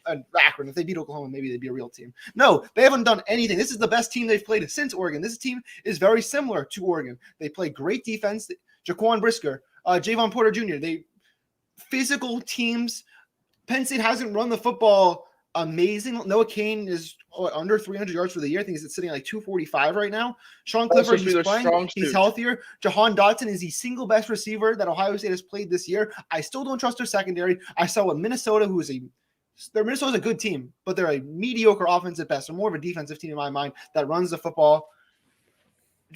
Akron. If they beat Oklahoma, maybe they'd be a real team. No, they haven't done anything. This is the best team they've played since Oregon. This team is very similar to Oregon. They play great defense. Jaquan Brisker, Javon Porter Jr., they physical teams. Penn State hasn't run the football amazing. Noah Kane is under 300 yards for the year. I think he's sitting at like 245 right now. Sean Clifford, he's playing. He's healthier. Jahan Dotson is the single best receiver that Ohio State has played this year. I still don't trust their secondary. I saw what Minnesota's a good team, but they're a mediocre offense at best. They're more of a defensive team in my mind that runs the football.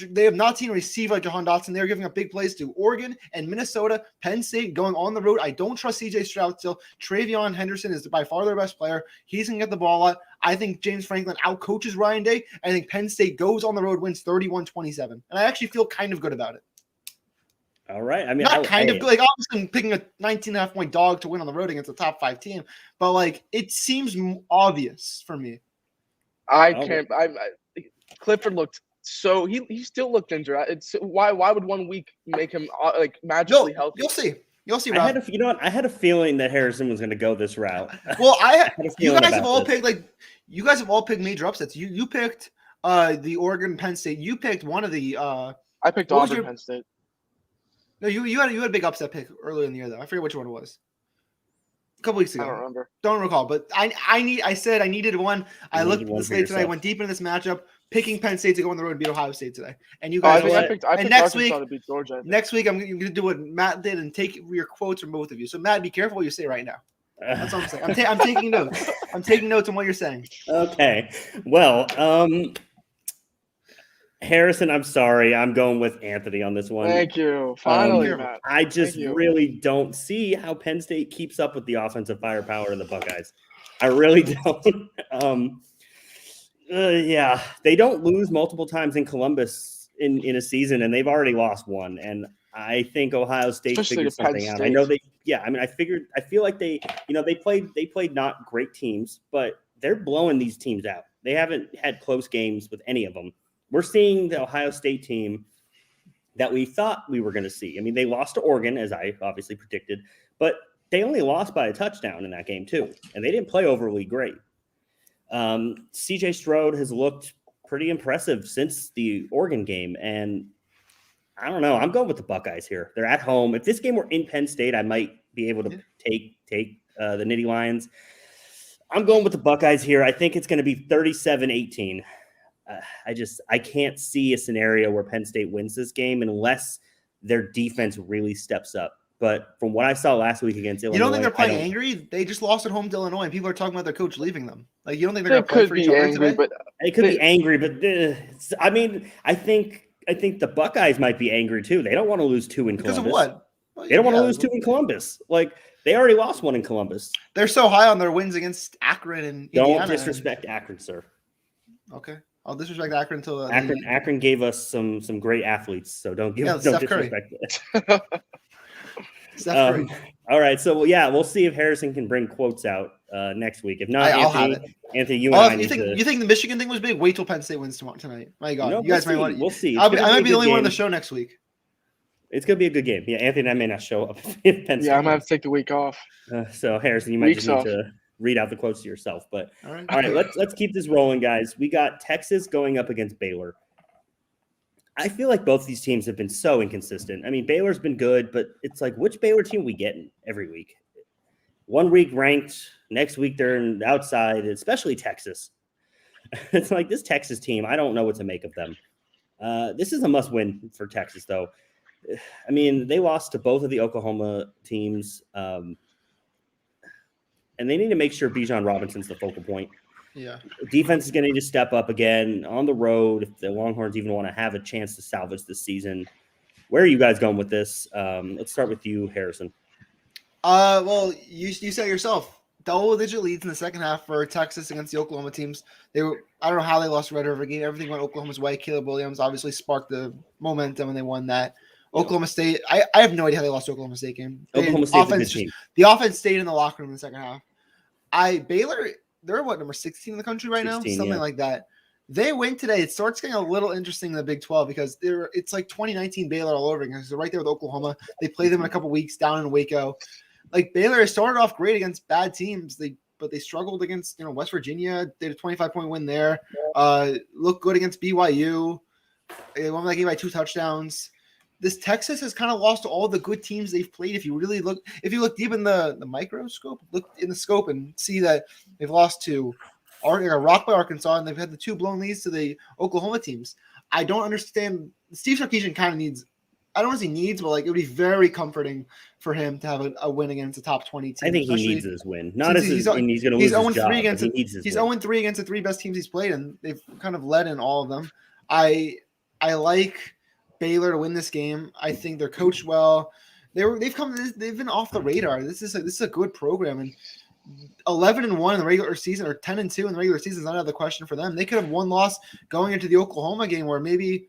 They have not seen a receiver like Jahan Dotson. They're giving up big plays to Oregon and Minnesota. Penn State going on the road. I don't trust C.J. Stroud still. Travion Henderson is by far their best player. He's going to get the ball out. I think James Franklin outcoaches Ryan Day. I think Penn State goes on the road, wins 31-27. And I actually feel kind of good about it. All right. I mean, not kind of good. Like, obviously, I'm picking a 19.5-point dog to win on the road against a top 5 team. But, like, it seems obvious for me. Clifford looked so he still looked injured. It's why would 1 week make him like magically healthy? You'll see. I had a feeling that Harrison was going to go this route. Well, you guys have all picked major upsets. You picked the Oregon Penn State. You picked one of the. I picked Auburn Penn State. No, you had a big upset pick earlier in the year though. I forget which one it was. A couple weeks ago. I don't remember. Don't recall, but I said I needed one. I looked at the slate today, went deep into this matchup, picking Penn State to go on the road and beat Ohio State today. And you guys, I picked next Arkansas week, to beat Georgia. Next week, I'm going to do what Matt did and take your quotes from both of you. So Matt, be careful what you say right now. That's what I'm saying. I'm taking notes. I'm taking notes on what you're saying. Okay. Well, Harrison, I'm sorry. I'm going with Anthony on this one. Thank you. Finally, Matt. I just really don't see how Penn State keeps up with the offensive firepower of the Buckeyes. I really don't. Yeah, they don't lose multiple times in Columbus in a season, and they've already lost one. And I think Ohio State figured something out. I know they. Yeah, I mean, I feel like they played not great teams, but they're blowing these teams out. They haven't had close games with any of them. We're seeing the Ohio State team that we thought we were going to see. I mean, they lost to Oregon, as I obviously predicted, but they only lost by a touchdown in that game too, and they didn't play overly great. CJ Stroud has looked pretty impressive since the Oregon game, and I don't know. I'm going with the Buckeyes here. They're at home. If this game were in Penn State, I might be able to take the Nittany Lions. I'm going with the Buckeyes here. I think it's going to be 37-18. I can't see a scenario where Penn State wins this game unless their defense really steps up. But from what I saw last week against Illinois, you don't think they're playing angry? They just lost at home to Illinois, and people are talking about their coach leaving them. Like, you don't think they're going to play for each other today? They could be angry, but I mean, I think the Buckeyes might be angry too. They don't want to lose 2 in Columbus. Because of what? They don't want to lose 2 in Columbus. Like, they already lost 1 in Columbus. They're so high on their wins against Akron and Indiana. Don't disrespect Akron, sir. Okay. I'll disrespect Akron until Akron gave us some great athletes, so don't disrespect it. Steph Curry. All right, so we'll see if Harrison can bring quotes out next week. If not, Anthony, you think the Michigan thing was big? Wait till Penn State wins tonight. My God, you guys might want. We'll see. I might be the only one on the show next week. It's gonna be a good game. Yeah, Anthony and I may not show up if Penn State. Yeah, I might have to take the week off. So Harrison, you might just need to read out the quotes to yourself. But all right, let's keep this rolling, guys. We got Texas going up against Baylor. I feel like both these teams have been so inconsistent. I mean, Baylor's been good, but it's like, which Baylor team are we getting every week? One week ranked, next week they're outside, especially Texas. It's like this Texas team, I don't know what to make of them. This is a must-win for Texas, though. I mean, they lost to both of the Oklahoma teams, and they need to make sure Bijan Robinson's the focal point. Yeah. Defense is going to need to step up again on the road if the Longhorns even want to have a chance to salvage this season. Where are you guys going with this? Let's start with you, Harrison. Well, you said it yourself. Double-digit leads in the second half for Texas against the Oklahoma teams. I don't know how they lost the Red River game. Everything went Oklahoma's way. Caleb Williams obviously sparked the momentum, and they won that. Oklahoma State, I have no idea how they lost the Oklahoma State game. Oklahoma State's a good team. The offense stayed in the locker room in the second half. Baylor, they're number 16 in the country right now? Something like that. They win today. It starts getting a little interesting in the Big 12 because it's like 2019 Baylor all over again. Because they're right there with Oklahoma. They play them in a couple weeks down in Waco. Like, Baylor started off great against bad teams. But they struggled against West Virginia. They had a 25-point win there. Looked good against BYU. They won that game by 2 touchdowns. This Texas has kind of lost all the good teams they've played. If you look deep in the microscope, look in the scope and see that they've lost to Rock by Arkansas, and they've had the 2 blown leads to the Oklahoma teams. I don't understand. Steve Sarkisian kind of needs. I don't want to say needs, but like it would be very comforting for him to have a win against a top 20 team. I think he needs this win. Not as he's going to lose his job. He's 0-3 against the 3 best teams he's played, and they've kind of led in all of them. I like Baylor to win this game. I think they're coached well. They've been off the radar. This is a good program, and 11-1 in the regular season or 10-2 in the regular season is not out of the question for them. They could have one loss going into the Oklahoma game where maybe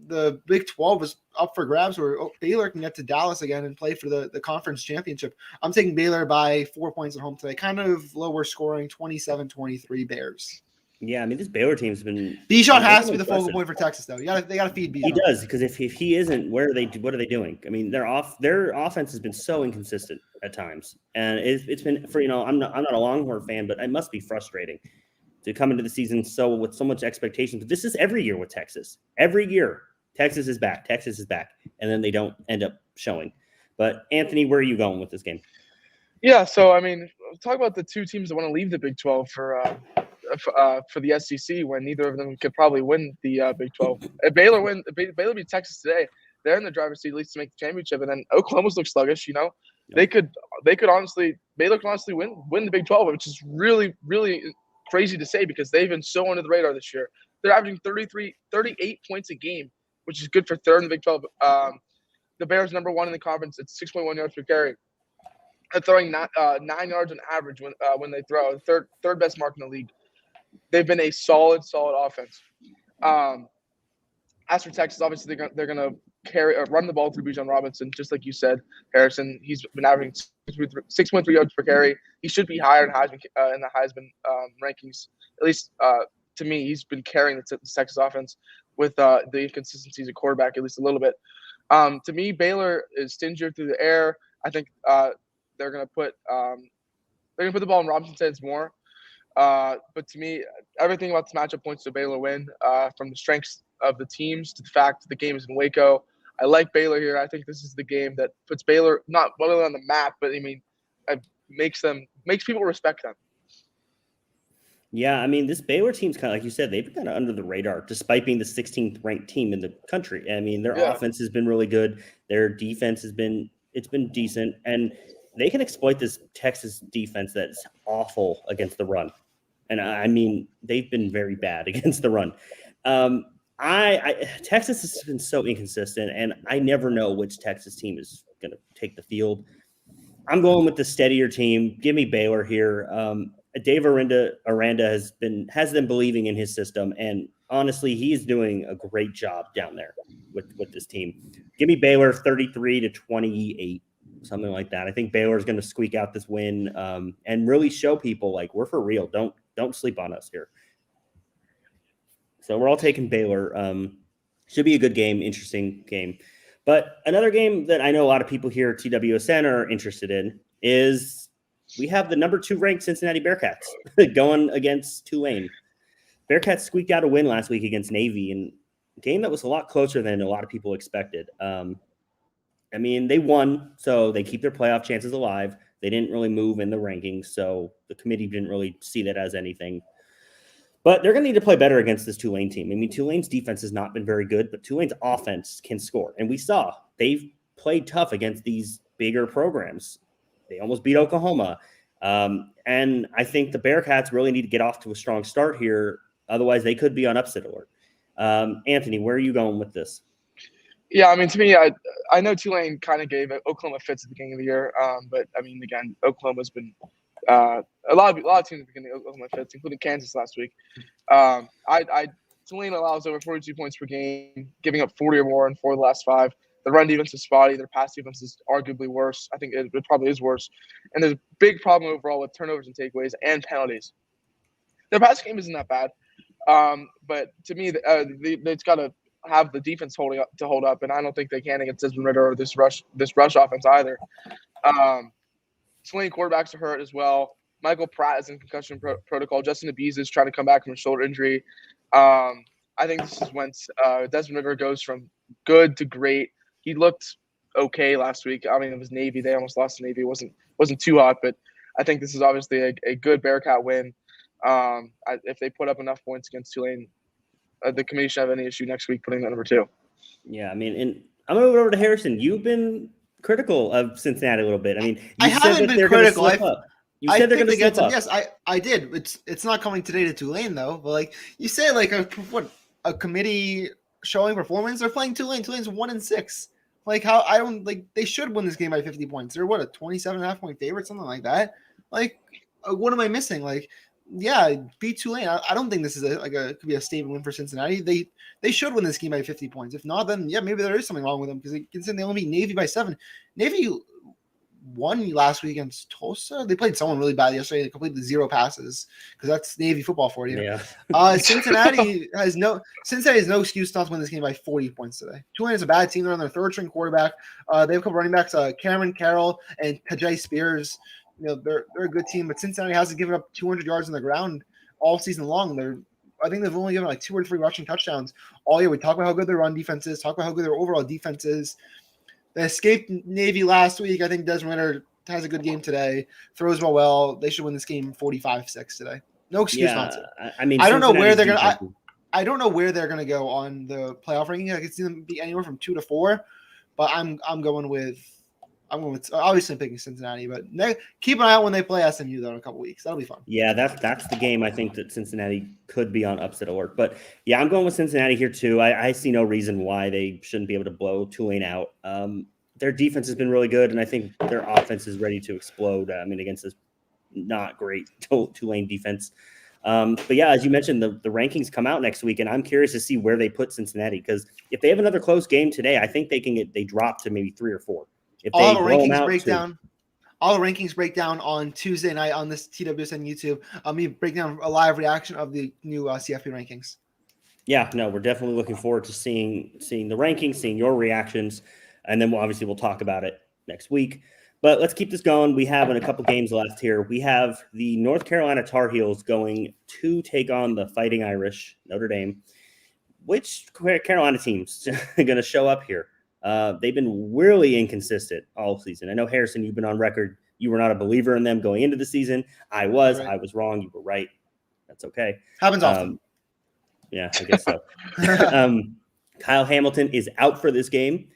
the Big 12 was up for grabs, where Baylor can get to Dallas again and play for the conference championship. I'm taking Baylor by 4 points at home today. Kind of lower scoring, 27-23 Bears. Yeah, I mean, this Baylor team's been. Bijan has to be the focal point for Texas, though. They got to feed Bijan. He does, because if he isn't, what are they doing? I mean, their offense has been so inconsistent at times, and it's been for I'm not a Longhorn fan, but it must be frustrating to come into the season with so much expectation. But this is every year with Texas. Every year, Texas is back, and then they don't end up showing. But Anthony, where are you going with this game? Yeah, so I mean, talk about the two teams that want to leave the Big 12 for the SEC when neither of them could probably win the Big 12. If Baylor beat Texas today, they're in the driver's seat at least to make the championship, and then Oklahoma's look sluggish. You know, Yep. they could honestly Baylor could honestly win the Big 12, which is really crazy to say because they've been so under the radar this year. They're averaging 38 points a game, which is good for third in the Big 12. The Bears number one in the conference. It's 6.1 yards per carry. They're throwing 9 yards on average when they throw. Third best mark in the league. They've been a solid offense. As for Texas, obviously they're gonna run the ball through Bijan Robinson, just like you said, Harrison. He's been averaging 6.3 yards per carry. He should be higher in the Heisman rankings. At least to me, he's been carrying the Texas offense with the inconsistencies at quarterback at least a little bit. To me, Baylor is stingier through the air. I think they're gonna put the ball in Robinson's hands more. But to me, everything about this matchup points to a Baylor win. From the strengths of the teams to the fact that the game is in Waco, I like Baylor here. I think this is the game that puts Baylor not only on the map, but I mean, makes people respect them. Yeah, I mean, this Baylor team's kind of, like you said, they've been kind of under the radar, despite being the 16th ranked team in the country. I mean, their offense has been really good. Their defense has been decent, and they can exploit this Texas defense that's awful against the run. And I mean, they've been very bad against the run. Texas has been so inconsistent, and I never know which Texas team is going to take the field. I'm going with the steadier team. Give me Baylor here. Dave Aranda has them believing in his system, and honestly, he's doing a great job down there with this team. Give me Baylor 33-28, something like that. I think Baylor is going to squeak out this win and really show people like we're for real. Don't sleep on us here. So we're all taking Baylor. Should be a good game, interesting game. But another game that I know a lot of people here at TWSN are interested in is we have the number 2 ranked Cincinnati Bearcats going against Tulane. Bearcats squeaked out a win last week against Navy in a game that was a lot closer than a lot of people expected. I mean, they won, so they keep their playoff chances alive. They didn't really move in the rankings, so the committee didn't really see that as anything. But they're going to need to play better against this Tulane team. I mean, Tulane's defense has not been very good, but Tulane's offense can score. And we saw they've played tough against these bigger programs. They almost beat Oklahoma. And I think the Bearcats really need to get off to a strong start here. Otherwise, they could be on upset alert. Anthony, where are you going with this? Yeah, I mean, to me, I know Tulane kind of gave Oklahoma fits at the beginning of the year. But, I mean, again, Oklahoma's been a lot of teams at the beginning of Oklahoma fits, including Kansas last week. Tulane allows over 42 points per game, giving up 40 or more in 4 of the last 5. The run defense is spotty. Their pass defense is arguably worse. I think it probably is worse. And there's a big problem overall with turnovers and takeaways and penalties. Their pass game isn't that bad. But to me, they've got to have the defense hold up, and I don't think they can against Desmond Ridder or this rush offense either. Tulane quarterbacks are hurt as well. Michael Pratt is in concussion protocol. Justin Abies is trying to come back from a shoulder injury. I think this is when Desmond Ridder goes from good to great. He looked okay last week. I mean, it was Navy. They almost lost to Navy. It wasn't too hot, but I think this is obviously a good Bearcat win. If they put up enough points against Tulane, the committee should have any issue next week putting that number 2. Yeah, I mean, and I'm going to move it over to Harrison. You've been critical of Cincinnati a little bit. I mean, I haven't been critical. You said they're going to slip up. Yes, I did. It's not coming today to Tulane though. But like you said, like a committee showing performance, they're playing Tulane. Tulane's 1-6. Like how I don't like they should win this game by 50 points. They're a 27.5 point favorite, something like that. Like what am I missing? Like yeah, beat Tulane. I don't think this is could be a statement win for Cincinnati. They should win this game by 50 points. If not, then yeah, maybe there is something wrong with them because they only beat Navy by 7. Navy won last week against Tulsa. They played someone really bad yesterday. They completed 0 passes because that's Navy football for you. Yeah. Cincinnati has no excuse not to win this game by 40 points today. Tulane is a bad team. They're on their 3rd string quarterback. They have a couple running backs, Cameron Carroll and Tajay Spears. You know, they're a good team, but Cincinnati hasn't given up 200 yards on the ground all season long. I think they've only given like 2 or 3 rushing touchdowns all year. We talk about how good their run defense is, talk about how good their overall defense is. They escaped Navy last week. I think Desmond Ridder has a good game today, throws well. They should win this game 45-6 today. No excuse not to. I mean, I don't know where Cincinnati's they're gonna. defense- I don't know where they're gonna go on the playoff ranking. I could see them be anywhere from 2 to 4, but I'm going with obviously I'm picking Cincinnati, but keep an eye out when they play SMU though in a couple weeks. That'll be fun. Yeah, that's the game I think that Cincinnati could be on upset alert. But yeah, I'm going with Cincinnati here too. I see no reason why they shouldn't be able to blow Tulane out. Their defense has been really good, and I think their offense is ready to explode. I mean, against this not great Tulane defense. But yeah, as you mentioned, the rankings come out next week, and I'm curious to see where they put Cincinnati, because if they have another close game today, I think they drop to maybe 3 or 4. If All they the blow them rankings out, breakdown. All the rankings break down on Tuesday night on this TWSN YouTube. Me break down a live reaction of the new CFP rankings. Yeah, no, we're definitely looking forward to seeing the rankings, seeing your reactions, and then we'll talk about it next week. But let's keep this going. We have a couple games left here. We have the North Carolina Tar Heels going to take on the Fighting Irish, Notre Dame. Which Carolina team's going to show up here? They've been really inconsistent all season. I know, Harrison, you've been on record. You were not a believer in them going into the season. I was. Right. I was wrong. You were right. That's okay. Happens often. Yeah, I guess so. Kyle Hamilton is out for this game.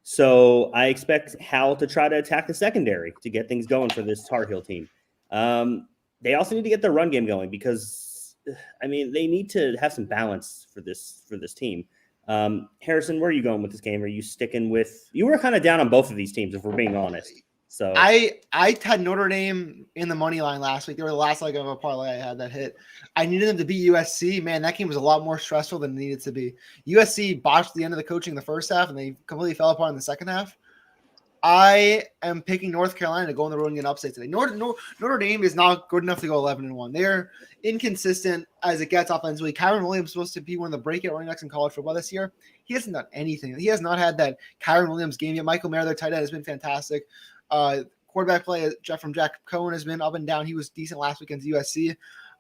So I expect Hal to try to attack the secondary to get things going for this Tar Heel team. They also need to get their run game going because, I mean, they need to have some balance for this team. Harrison, where are you going with this game? Are you sticking with – you were kind of down on both of these teams, if we're being honest. So I had Notre Dame in the money line last week. They were the last leg of a parlay I had that hit. I needed them to beat USC. Man, that game was a lot more stressful than it needed to be. USC botched the end of the coaching in the first half, and they completely fell apart in the second half. I am picking North Carolina to go on the road and get an upset today. Notre Dame is not good enough to go 11-1. They're inconsistent as it gets offensively. Kyron Williams is supposed to be one of the breakout running backs in college football this year. He hasn't done anything. He has not had that Kyron Williams game yet. Michael Mayer, their tight end, has been fantastic. Quarterback play from Jack Cohen has been up and down. He was decent last week against USC.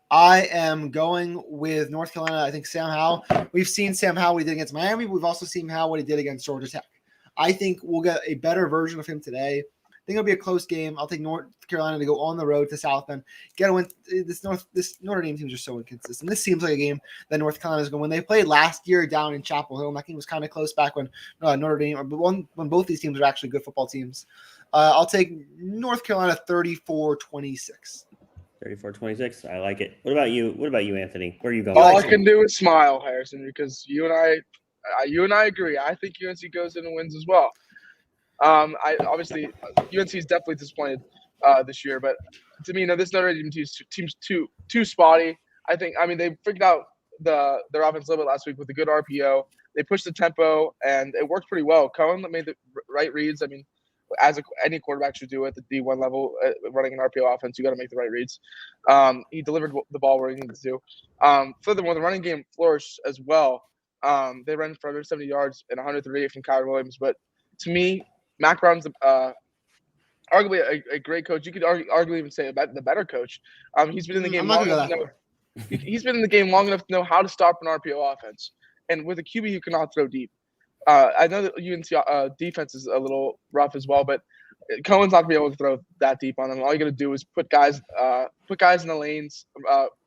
I am going with North Carolina. I think Sam Howell. We've seen Sam Howell what he did against Miami. We've also seen Howell what he did against Georgia Tech. I think we'll get a better version of him today. I think it'll be a close game. I'll take North Carolina to go on the road to South Bend. Get a win. This Notre Dame team is just so inconsistent. This seems like a game that North Carolina is going to win. They played last year down in Chapel Hill, and that game was kind of close back when Notre Dame, when both these teams were actually good football teams. I'll take North Carolina 34-26. 34-26. I like it. What about you? Anthony? Where are you going? All I can do is smile, Harrison, because you and I agree. I think UNC goes in and wins as well. Obviously UNC is definitely disappointed this year, but to me, this Notre Dame team's too spotty. I mean, they figured out their offense a little bit last week with a good RPO. They pushed the tempo, and it worked pretty well. Cohen made the right reads. I mean, as any quarterback should do at the D1 level, running an RPO offense, you got to make the right reads. He delivered the ball where he needed to. Furthermore, the running game flourished as well. They ran for 170 yards and 138 from Kyron Williams. But to me, Mac Brown's arguably a great coach. You could arguably even say the better coach. He's been in the game long enough to know. He's been in the game long enough to know how to stop an RPO offense, and with a QB who cannot throw deep. I know that UNC defense is a little rough as well, but Cohen's not gonna be able to throw that deep on them. All you got to do is put guys in the lanes,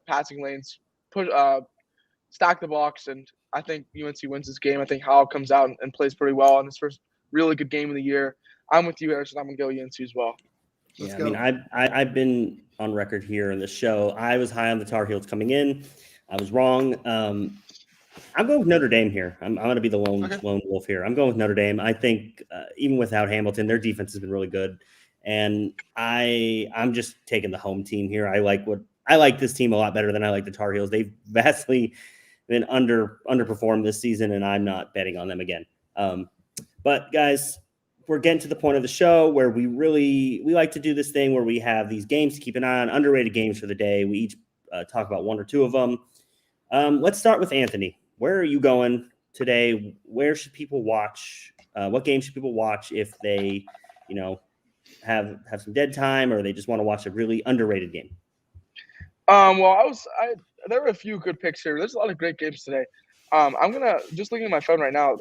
passing lanes, stack the box, and I think UNC wins this game. I think Howell comes out and plays pretty well in his first really good game of the year. I'm with you, Harrison. I'm gonna go UNC as well. Yeah, I mean, I've been on record here in the show. I was high on the Tar Heels coming in. I was wrong. I'm going with Notre Dame here. I'm going to be the lone wolf here. I'm going with Notre Dame. I think even without Hamilton, their defense has been really good, and I'm just taking the home team here. I like this team a lot better than I like the Tar Heels. They've vastly been underperformed this season, and I'm not betting on them again. But guys, we're getting to the point of the show where we like to do this thing where we have these games to keep an eye on, underrated games for the day. We each talk about one or two of them. Let's start with Anthony. Where are you going today? Where should people watch? What game should people watch if they, have some dead time or they just want to watch a really underrated game? Well, there were a few good picks here. There's a lot of great games today. I'm just looking at my phone right now.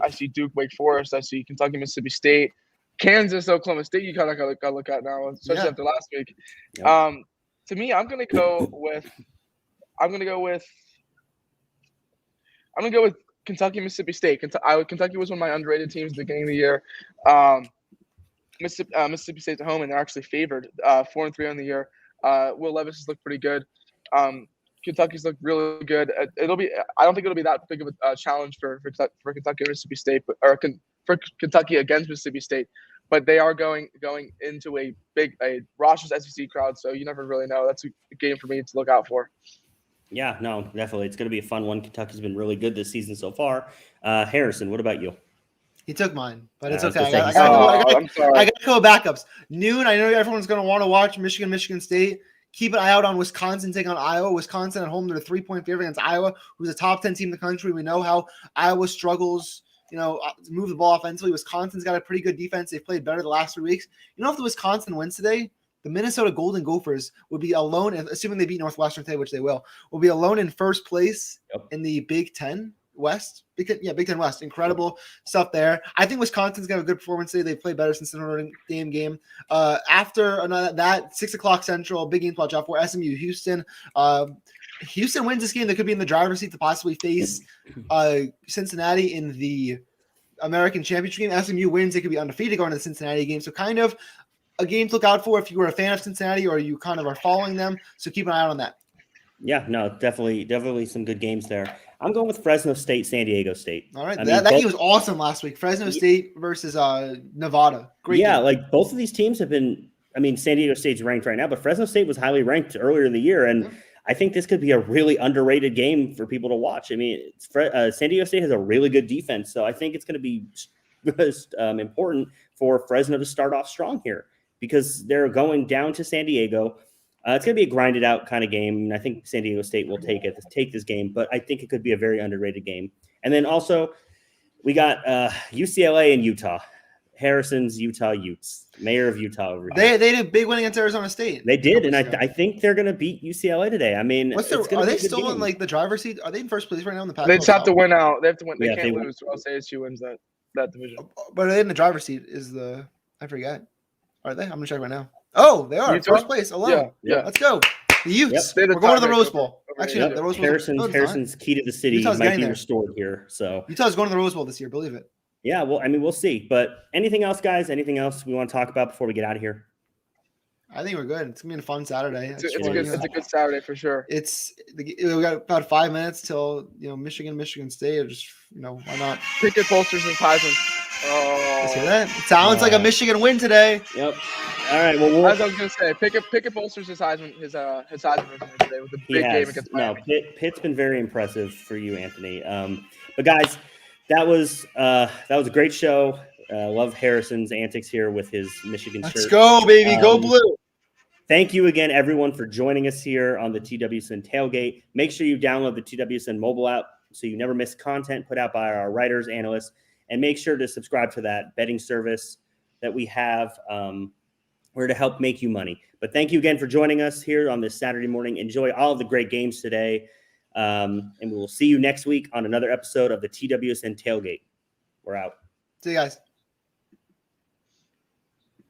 I see Duke, Wake Forest. I see Kentucky, Mississippi State. Kansas, Oklahoma State, you kind of got to look at now, especially after last week. Yep. To me, I'm gonna go with Kentucky, Mississippi State. Kentucky was one of my underrated teams at the beginning of the year. Mississippi State's at home, and they're actually favored 4-3 on the year. Will Levis has looked pretty good. Kentucky's looked really good. I don't think it'll be that big of a challenge for Kentucky or Mississippi State, for Kentucky against Mississippi State. But they are going into a raucous SEC crowd, so you never really know. That's a game for me to look out for. Yeah, no, definitely. It's going to be a fun one. Kentucky's been really good this season so far. Harrison, what about you? He took mine, but it's okay. I'm sorry. I got to go backups. Noon, I know everyone's going to want to watch Michigan State. Keep an eye out on Wisconsin taking on Iowa. Wisconsin at home, they're a 3-point favorite against Iowa, who's a top 10 team in the country. We know how Iowa struggles, to move the ball offensively. Wisconsin's got a pretty good defense. They've played better the last 3 weeks. If the Wisconsin wins today, the Minnesota Golden Gophers would be alone, assuming they beat Northwestern today, which they will be alone in first place in the Big Ten West. Big Ten West. Incredible stuff there. I think Wisconsin's got a good performance today. They played better since the Notre Dame game. After that, 6 o'clock Central, big game to watch out for. SMU Houston. Houston wins this game. They could be in the driver's seat to possibly face Cincinnati in the American Championship game. SMU wins. They could be undefeated going to the Cincinnati game. So kind of a game to look out for if you were a fan of Cincinnati or you kind of are following them. So keep an eye out on that. Yeah, no, definitely some good games there. I'm going with Fresno State, San Diego State. All right, that game was awesome last week. Fresno State versus Nevada. Great game. Like both of these teams have been – San Diego State's ranked right now, but Fresno State was highly ranked earlier in the year, and I think this could be a really underrated game for people to watch. San Diego State has a really good defense, so I think it's going to be important for Fresno to start off strong here because they're going down to San Diego. It's going to be a grinded out kind of game. And I think San Diego State will take this game, but I think it could be a very underrated game. And then also we got UCLA and Utah. Harrison's Utah Utes, mayor of Utah over here. They did a big win against Arizona State. They did, and I think they're going to beat UCLA today. Are they still in the driver's seat? Are they in first place right now in the Pac-12? They just have to win out. They have to win. They can't lose, or else ASU wins that division. But are they in the driver's seat? I forget. Are they? I'm gonna check right now. Oh, they are. Utah? First place alone. Yeah. Let's go. The Utes. We're going to the Rose Bowl. Actually, the Rose Bowl. Harrison's key to the city Utah's might be restored here. So Utah's going to the Rose Bowl this year. Believe it. Yeah, well, we'll see. But anything else, guys? Anything else we want to talk about before we get out of here? I think we're good. It's gonna be a fun Saturday. It's a good Saturday for sure. We got about 5 minutes till Michigan State. Or just why not? Pickett, Bolsters, and Theismann. Oh, see that? It sounds like a Michigan win today. Yep. All right. Well, as I was gonna say, Pickett bolsters his Heisman today with a big game against Miami. No, Pitt's been very impressive for you, Anthony. But guys, that was a great show. Love Harrison's antics here with his Michigan shirt. Let's go, baby. Go blue. Thank you again, everyone, for joining us here on the TWSN Tailgate. Make sure you download the TWSN mobile app so you never miss content put out by our writers, analysts, and make sure to subscribe to that betting service that we have. We're to help make you money. But thank you again for joining us here on this Saturday morning. Enjoy all of the great games today. And we will see you next week on another episode of the TWSN Tailgate. We're out. See you guys.